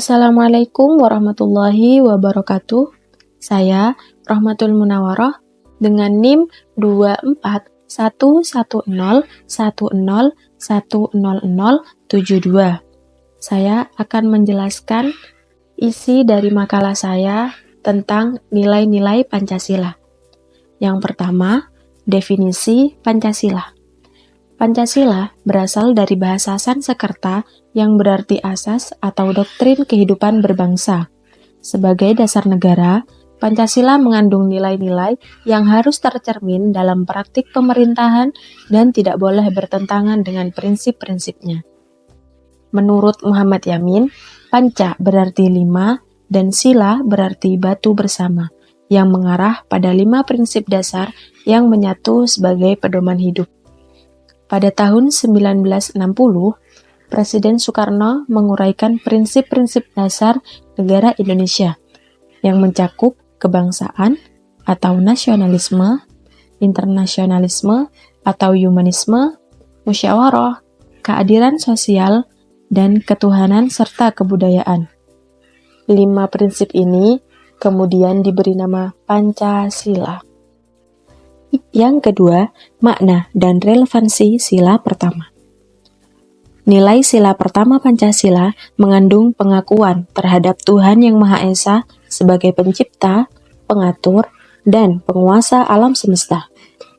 Assalamualaikum warahmatullahi wabarakatuh. Saya Rahmatul Munawaroh dengan NIM 2410101001072. Saya akan menjelaskan isi dari makalah saya tentang nilai-nilai Pancasila. Yang pertama, definisi Pancasila. Pancasila berasal dari bahasa Sanskerta yang berarti asas atau doktrin kehidupan berbangsa. Sebagai dasar negara, Pancasila mengandung nilai-nilai yang harus tercermin dalam praktik pemerintahan dan tidak boleh bertentangan dengan prinsip-prinsipnya. Menurut Muhammad Yamin, Panca berarti 5 dan Sila berarti batu bersama, yang mengarah pada 5 prinsip dasar yang menyatu sebagai pedoman hidup. Pada tahun 1960, Presiden Soekarno menguraikan prinsip-prinsip dasar negara Indonesia yang mencakup kebangsaan atau nasionalisme, internasionalisme atau humanisme, musyawarah, keadilan sosial, dan ketuhanan serta kebudayaan. 5 prinsip ini kemudian diberi nama Pancasila. Yang kedua, makna dan relevansi sila pertama. Nilai sila pertama Pancasila mengandung pengakuan terhadap Tuhan Yang Maha Esa sebagai pencipta, pengatur, dan penguasa alam semesta.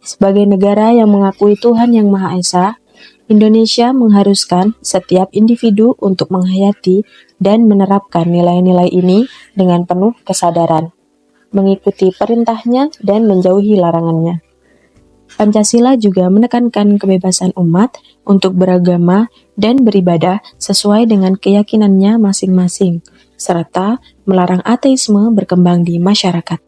Sebagai negara yang mengakui Tuhan Yang Maha Esa, Indonesia mengharuskan setiap individu untuk menghayati dan menerapkan nilai-nilai ini dengan penuh kesadaran, mengikuti perintahnya dan menjauhi larangannya. Pancasila juga menekankan kebebasan umat untuk beragama dan beribadah sesuai dengan keyakinannya masing-masing, serta melarang ateisme berkembang di masyarakat.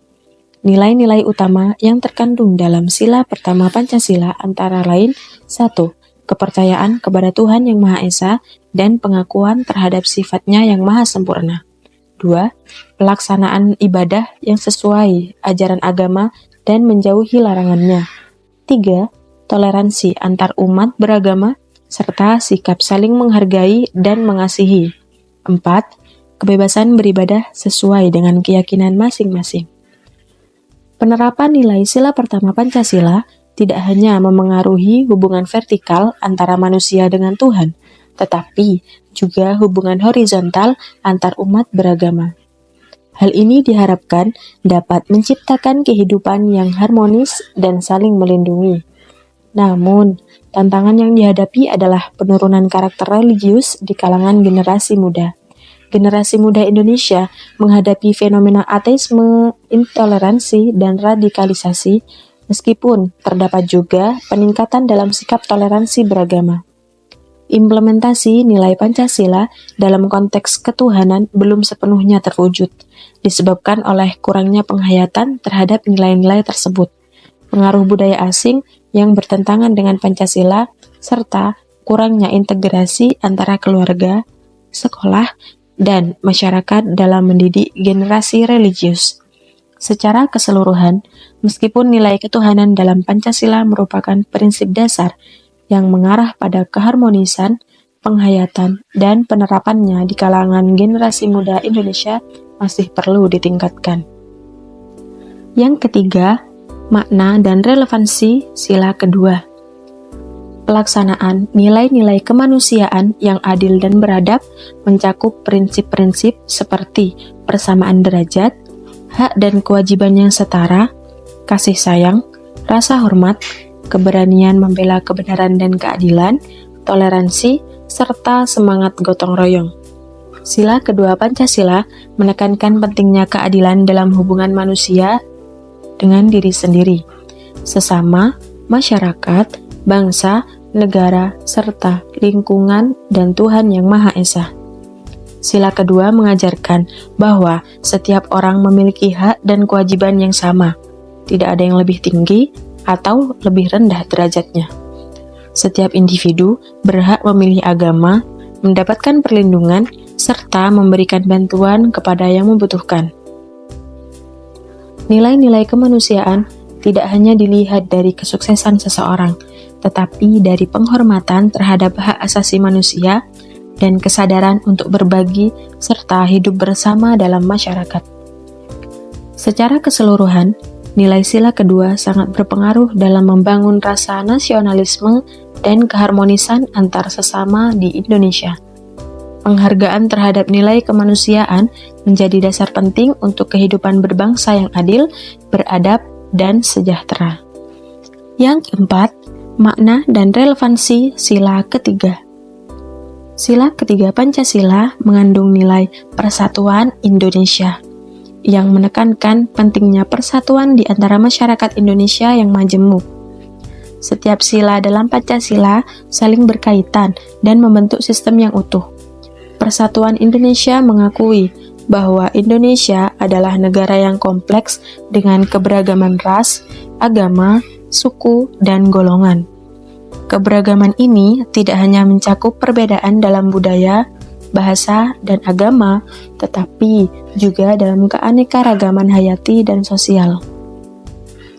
Nilai-nilai utama yang terkandung dalam sila pertama Pancasila antara lain 1. Kepercayaan kepada Tuhan Yang Maha Esa dan pengakuan terhadap sifatnya yang maha sempurna. 2. Pelaksanaan ibadah yang sesuai ajaran agama dan menjauhi larangannya. 3. Toleransi antar umat beragama, serta sikap saling menghargai dan mengasihi. 4. Kebebasan beribadah sesuai dengan keyakinan masing-masing. Penerapan nilai sila pertama Pancasila tidak hanya memengaruhi hubungan vertikal antara manusia dengan Tuhan, tetapi juga hubungan horizontal antar umat beragama. Hal ini diharapkan dapat menciptakan kehidupan yang harmonis dan saling melindungi. Namun, tantangan yang dihadapi adalah penurunan karakter religius di kalangan generasi muda. Generasi muda Indonesia menghadapi fenomena ateisme, intoleransi, dan radikalisasi, meskipun terdapat juga peningkatan dalam sikap toleransi beragama. Implementasi nilai Pancasila dalam konteks ketuhanan belum sepenuhnya terwujud, disebabkan oleh kurangnya penghayatan terhadap nilai-nilai tersebut, pengaruh budaya asing yang bertentangan dengan Pancasila, serta kurangnya integrasi antara keluarga, sekolah, dan masyarakat dalam mendidik generasi religius. Secara keseluruhan, meskipun nilai ketuhanan dalam Pancasila merupakan prinsip dasar yang mengarah pada keharmonisan, penghayatan, dan penerapannya di kalangan generasi muda Indonesia masih perlu ditingkatkan. Yang ketiga, makna dan relevansi sila kedua. Pelaksanaan nilai-nilai kemanusiaan yang adil dan beradab mencakup prinsip-prinsip seperti persamaan derajat, hak dan kewajiban yang setara, kasih sayang, rasa hormat, keberanian membela kebenaran dan keadilan, toleransi, serta semangat gotong royong. Sila kedua Pancasila menekankan pentingnya keadilan dalam hubungan manusia dengan diri sendiri, sesama, masyarakat, bangsa, negara, serta lingkungan dan Tuhan Yang Maha Esa. Sila kedua mengajarkan bahwa setiap orang memiliki hak dan kewajiban yang sama, tidak ada yang lebih tinggi atau lebih rendah derajatnya. Setiap individu berhak memilih agama, mendapatkan perlindungan, serta memberikan bantuan kepada yang membutuhkan. Nilai-nilai kemanusiaan tidak hanya dilihat dari kesuksesan seseorang, tetapi dari penghormatan terhadap hak asasi manusia, dan kesadaran untuk berbagi serta hidup bersama dalam masyarakat. Secara keseluruhan, nilai sila kedua sangat berpengaruh dalam membangun rasa nasionalisme dan keharmonisan antar sesama di Indonesia. Penghargaan terhadap nilai kemanusiaan menjadi dasar penting untuk kehidupan berbangsa yang adil, beradab, dan sejahtera. Yang keempat, makna dan relevansi sila ketiga. Sila ketiga Pancasila mengandung nilai persatuan Indonesia yang menekankan pentingnya persatuan di antara masyarakat Indonesia yang majemuk. Setiap sila dalam Pancasila saling berkaitan dan membentuk sistem yang utuh. Persatuan Indonesia mengakui bahwa Indonesia adalah negara yang kompleks dengan keberagaman ras, agama, suku, dan golongan. Keberagaman ini tidak hanya mencakup perbedaan dalam budaya, bahasa, dan agama, tetapi juga dalam keanekaragaman hayati dan sosial.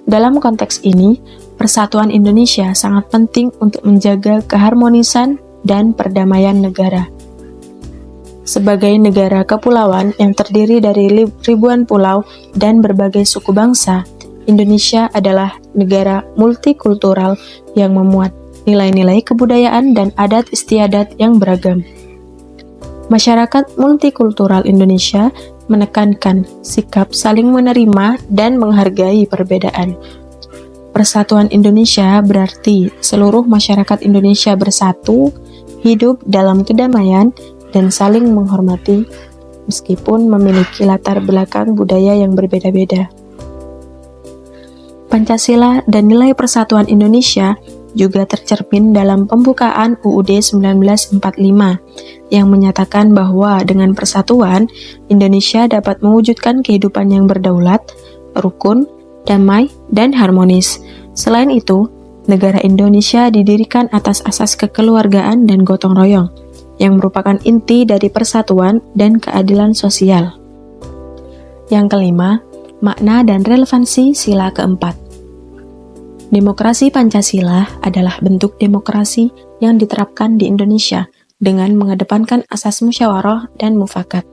Dalam konteks ini, persatuan Indonesia sangat penting untuk menjaga keharmonisan dan perdamaian negara. Sebagai negara kepulauan yang terdiri dari ribuan pulau dan berbagai suku bangsa, Indonesia adalah negara multikultural yang memuat nilai-nilai kebudayaan dan adat istiadat yang beragam. Masyarakat multikultural Indonesia menekankan sikap saling menerima dan menghargai perbedaan. Persatuan Indonesia berarti seluruh masyarakat Indonesia bersatu, hidup dalam kedamaian, dan saling menghormati meskipun memiliki latar belakang budaya yang berbeda-beda. Pancasila dan nilai persatuan Indonesia juga tercermin dalam pembukaan UUD 1945 yang menyatakan bahwa dengan persatuan, Indonesia dapat mewujudkan kehidupan yang berdaulat, rukun, damai, dan harmonis. Selain itu, negara Indonesia didirikan atas asas kekeluargaan dan gotong royong, yang merupakan inti dari persatuan dan keadilan sosial. Yang kelima, makna dan relevansi sila keempat. Demokrasi Pancasila adalah bentuk demokrasi yang diterapkan di Indonesia dengan mengedepankan asas musyawarah dan mufakat,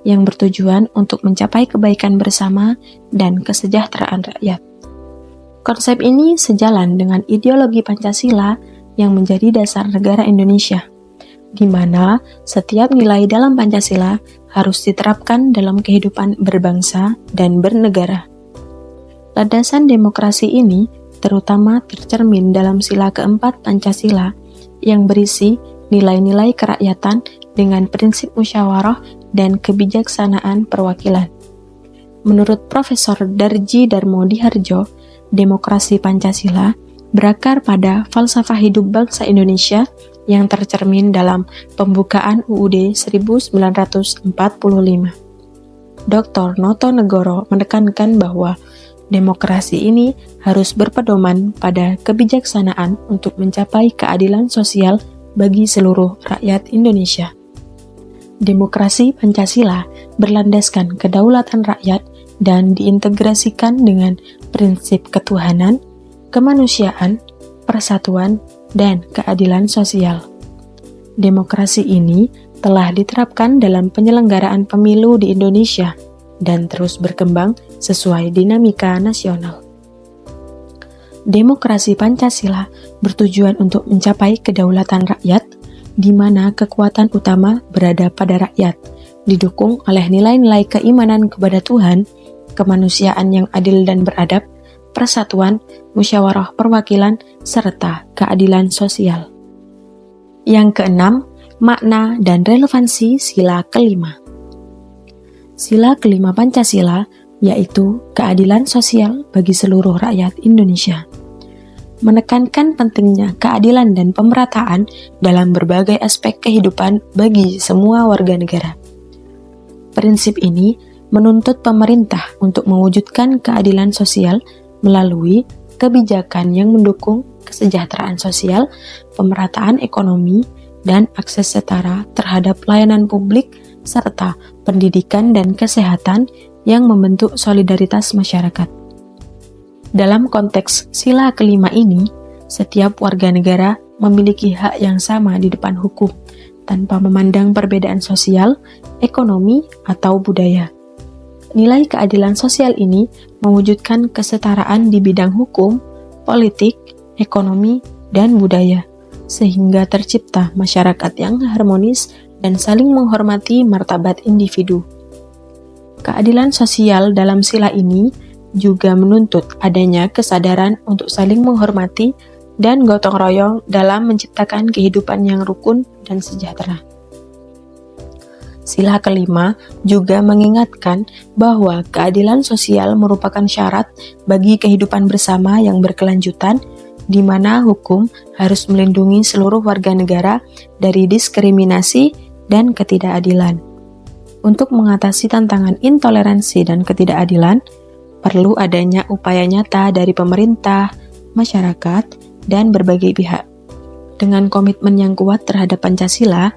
yang bertujuan untuk mencapai kebaikan bersama dan kesejahteraan rakyat. Konsep ini sejalan dengan ideologi Pancasila yang menjadi dasar negara Indonesia, di mana setiap nilai dalam Pancasila harus diterapkan dalam kehidupan berbangsa dan bernegara. Landasan demokrasi ini terutama tercermin dalam sila keempat Pancasila yang berisi nilai-nilai kerakyatan dengan prinsip musyawarah dan kebijaksanaan perwakilan. Menurut Profesor Darji Darmo Diharjo, demokrasi Pancasila berakar pada falsafah hidup bangsa Indonesia yang tercermin dalam pembukaan UUD 1945. Dr. Noto Negoro menekankan bahwa demokrasi ini harus berpedoman pada kebijaksanaan untuk mencapai keadilan sosial bagi seluruh rakyat Indonesia. Demokrasi Pancasila berlandaskan kedaulatan rakyat dan diintegrasikan dengan prinsip ketuhanan, kemanusiaan, persatuan, dan keadilan sosial. Demokrasi ini telah diterapkan dalam penyelenggaraan pemilu di Indonesia dan terus berkembang sesuai dinamika nasional. Demokrasi Pancasila bertujuan untuk mencapai kedaulatan rakyat, di mana kekuatan utama berada pada rakyat, didukung oleh nilai-nilai keimanan kepada Tuhan, kemanusiaan yang adil dan beradab, persatuan, musyawarah perwakilan, serta keadilan sosial. Yang keenam, makna dan relevansi sila kelima. Sila kelima Pancasila yaitu keadilan sosial bagi seluruh rakyat Indonesia. Menekankan pentingnya keadilan dan pemerataan dalam berbagai aspek kehidupan bagi semua warga negara. Prinsip ini menuntut pemerintah untuk mewujudkan keadilan sosial melalui kebijakan yang mendukung kesejahteraan sosial, pemerataan ekonomi, dan akses setara terhadap layanan publik serta pendidikan dan kesehatan yang membentuk solidaritas masyarakat. Dalam konteks sila kelima ini, setiap warga negara memiliki hak yang sama di depan hukum tanpa memandang perbedaan sosial, ekonomi, atau budaya. Nilai keadilan sosial ini mewujudkan kesetaraan di bidang hukum, politik, ekonomi, dan budaya, sehingga tercipta masyarakat yang harmonis dan saling menghormati martabat individu. Keadilan sosial dalam sila ini juga menuntut adanya kesadaran untuk saling menghormati dan gotong royong dalam menciptakan kehidupan yang rukun dan sejahtera. Sila kelima juga mengingatkan bahwa keadilan sosial merupakan syarat bagi kehidupan bersama yang berkelanjutan, di mana hukum harus melindungi seluruh warga negara dari diskriminasi dan ketidakadilan. Untuk mengatasi tantangan intoleransi dan ketidakadilan, perlu adanya upaya nyata dari pemerintah, masyarakat, dan berbagai pihak. Dengan komitmen yang kuat terhadap Pancasila,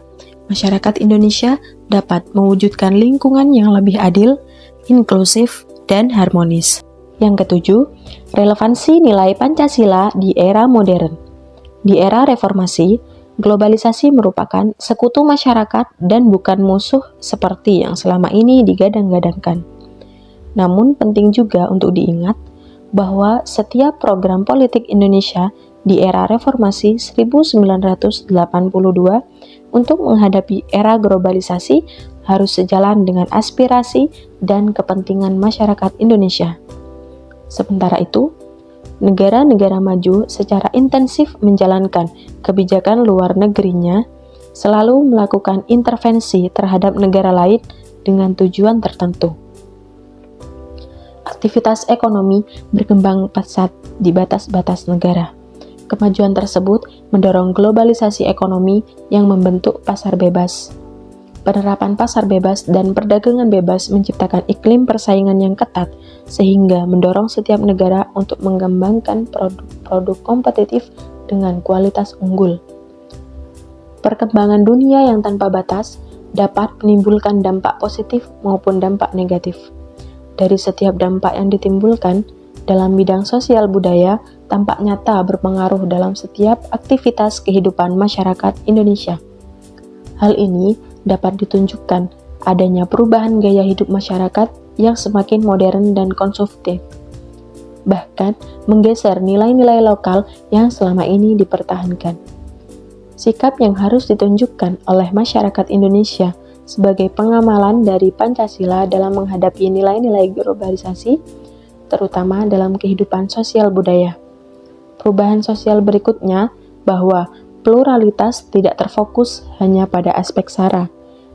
masyarakat Indonesia dapat mewujudkan lingkungan yang lebih adil, inklusif, dan harmonis. Yang ketujuh, relevansi nilai Pancasila di era modern. Di era reformasi, globalisasi merupakan sekutu masyarakat dan bukan musuh seperti yang selama ini digadang-gadangkan. Namun penting juga untuk diingat bahwa setiap program politik Indonesia di era reformasi 1982 untuk menghadapi era globalisasi harus sejalan dengan aspirasi dan kepentingan masyarakat Indonesia. Sementara itu, negara-negara maju secara intensif menjalankan kebijakan luar negerinya, selalu melakukan intervensi terhadap negara lain dengan tujuan tertentu. Aktivitas ekonomi berkembang pesat di batas-batas negara. Kemajuan tersebut mendorong globalisasi ekonomi yang membentuk pasar bebas. Penerapan pasar bebas dan perdagangan bebas menciptakan iklim persaingan yang ketat, sehingga mendorong setiap negara untuk mengembangkan produk-produk kompetitif dengan kualitas unggul. Perkembangan dunia yang tanpa batas dapat menimbulkan dampak positif maupun dampak negatif. Dari setiap dampak yang ditimbulkan, dalam bidang sosial budaya tampak nyata berpengaruh dalam setiap aktivitas kehidupan masyarakat Indonesia. Hal ini dapat ditunjukkan adanya perubahan gaya hidup masyarakat yang semakin modern dan konsumtif, bahkan menggeser nilai-nilai lokal yang selama ini dipertahankan. Sikap yang harus ditunjukkan oleh masyarakat Indonesia sebagai pengamalan dari Pancasila dalam menghadapi nilai-nilai globalisasi, terutama dalam kehidupan sosial budaya. Perubahan sosial berikutnya bahwa pluralitas tidak terfokus hanya pada aspek SARA,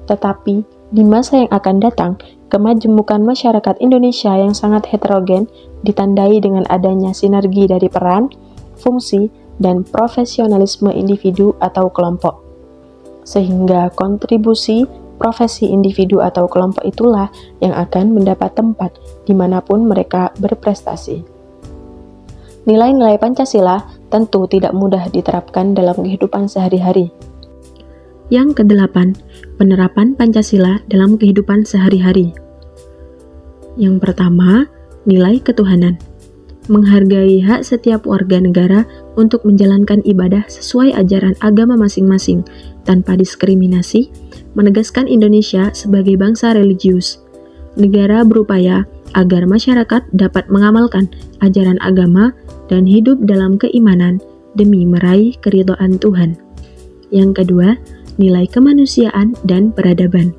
tetapi di masa yang akan datang, kemajemukan masyarakat Indonesia yang sangat heterogen ditandai dengan adanya sinergi dari peran, fungsi, dan profesionalisme individu atau kelompok. Sehingga kontribusi profesi individu atau kelompok itulah yang akan mendapat tempat dimanapun mereka berprestasi. Nilai-nilai Pancasila tentu tidak mudah diterapkan dalam kehidupan sehari-hari. Yang kedelapan, penerapan Pancasila dalam kehidupan sehari-hari. Yang pertama, nilai ketuhanan. Menghargai hak setiap warga negara untuk menjalankan ibadah sesuai ajaran agama masing-masing tanpa diskriminasi, menegaskan Indonesia sebagai bangsa religius. Negara berupaya agar masyarakat dapat mengamalkan ajaran agama dan hidup dalam keimanan demi meraih keridhaan Tuhan. Yang kedua, nilai kemanusiaan dan peradaban.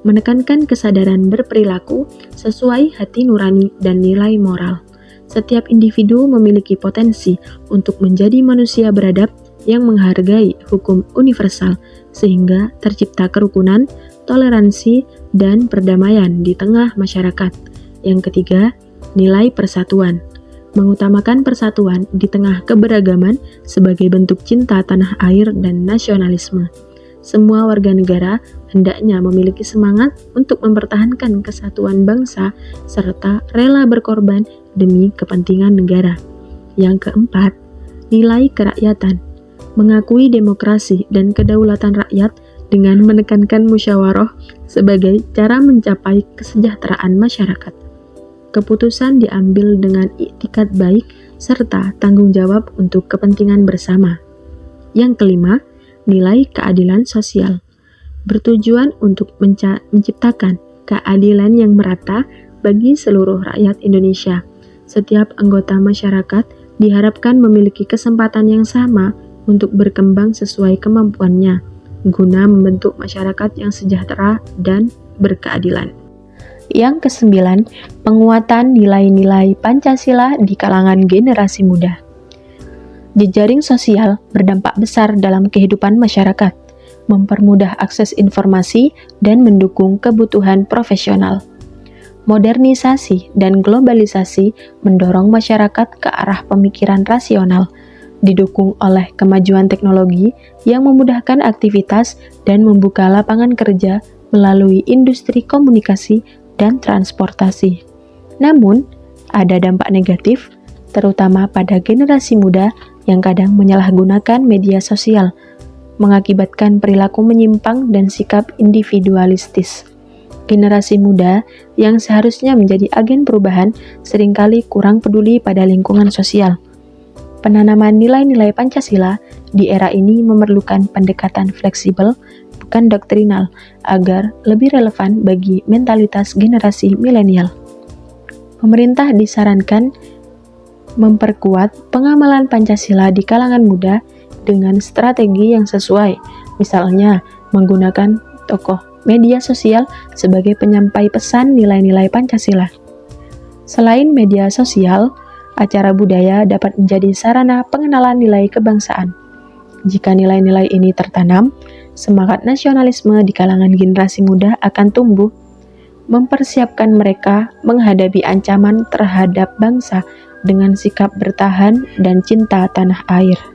Menekankan kesadaran berperilaku sesuai hati nurani dan nilai moral. Setiap individu memiliki potensi untuk menjadi manusia beradab yang menghargai hukum universal, sehingga tercipta kerukunan, toleransi, dan perdamaian di tengah masyarakat. Yang ketiga, nilai persatuan. Mengutamakan persatuan di tengah keberagaman sebagai bentuk cinta tanah air dan nasionalisme. Semua warga negara hendaknya memiliki semangat untuk mempertahankan kesatuan bangsa serta rela berkorban demi kepentingan negara. Yang keempat, nilai kerakyatan. Mengakui demokrasi dan kedaulatan rakyat dengan menekankan musyawarah sebagai cara mencapai kesejahteraan masyarakat. Keputusan diambil dengan iktikad baik serta tanggung jawab untuk kepentingan bersama. Yang kelima, nilai keadilan sosial. bertujuan untuk menciptakan keadilan yang merata bagi seluruh rakyat Indonesia. Setiap anggota masyarakat diharapkan memiliki kesempatan yang sama untuk berkembang sesuai kemampuannya, guna membentuk masyarakat yang sejahtera dan berkeadilan. Yang kesembilan, penguatan nilai-nilai Pancasila di kalangan generasi muda. Jejaring sosial berdampak besar dalam kehidupan masyarakat, mempermudah akses informasi dan mendukung kebutuhan profesional. Modernisasi dan globalisasi mendorong masyarakat ke arah pemikiran rasional, didukung oleh kemajuan teknologi yang memudahkan aktivitas dan membuka lapangan kerja melalui industri komunikasi dan transportasi. Namun, ada dampak negatif, terutama pada generasi muda yang kadang menyalahgunakan media sosial, mengakibatkan perilaku menyimpang dan sikap individualistis. Generasi muda yang seharusnya menjadi agen perubahan seringkali kurang peduli pada lingkungan sosial. Penanaman nilai-nilai Pancasila di era ini memerlukan pendekatan fleksibel, bukan doktrinal, agar lebih relevan bagi mentalitas generasi milenial. Pemerintah disarankan memperkuat pengamalan Pancasila di kalangan muda dengan strategi yang sesuai, misalnya menggunakan tokoh media sosial sebagai penyampai pesan nilai-nilai Pancasila. Selain media sosial, acara budaya dapat menjadi sarana pengenalan nilai kebangsaan. Jika nilai-nilai ini tertanam, semangat nasionalisme di kalangan generasi muda akan tumbuh, mempersiapkan mereka menghadapi ancaman terhadap bangsa dengan sikap bertahan dan cinta tanah air.